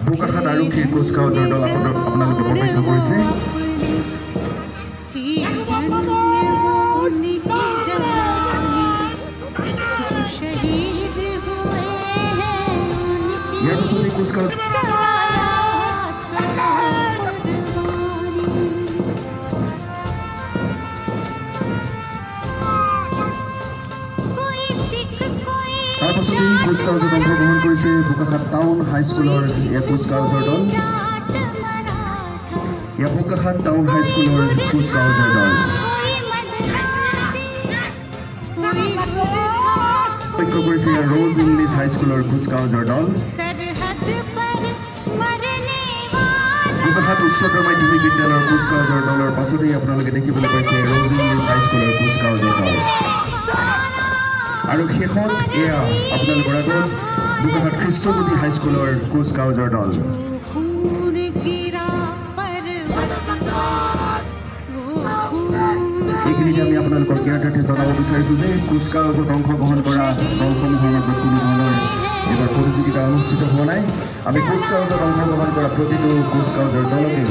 বোকাখাত আৰক্ষীৰ কুচকাৱাজৰ দল আপোনালোকে প্ৰত্যক্ষ কৰিছে। ইয়াৰ পাছতে কুচকাৱাজ তাৰপাছতেই কুচকাৱাজত অংশগ্ৰহণ কৰিছে বোকাখাত টাউন হাইস্কুলৰ কুচকাৱাজৰ দল। বোকাখাত টাউন হাইস্কুলৰ কুচকাৱাজৰ দল লক্ষ্য কৰিছে ৰ'জ ইংলিছ হাইস্কুলৰ কুচকাৱাজৰ দল। বোকাখাত উচ্চতৰ মাধ্যমিক বিদ্যালয়ৰ কুচকাৱাজৰ দলৰ পাছতেই আপোনালোকে দেখিবলৈ পাইছে ৰ'জ ইংলিছ হাইস্কুলৰ কুচকাৱাজৰ দল। আৰু শেষত এয়া আপোনালোকৰ আগত বোকাখাত খ্ৰীষ্টজ্যোতি হাইস্কুলৰ কুচকাৱাজৰ দল। এইখিনিতে আমি আপোনালোকৰ জ্ঞাতাৰ্থে জনাব বিচাৰিছোঁ যে কুচকাৱাজত অংশগ্ৰহণ কৰা দলসমূহৰ মাজত কোনো ধৰণৰ এইবাৰ প্ৰতিযোগিতা অনুষ্ঠিত হোৱা নাই। আমি কুচকাৱাজত অংশগ্ৰহণ কৰা প্ৰতিটো কুচকাৱাজৰ দলকে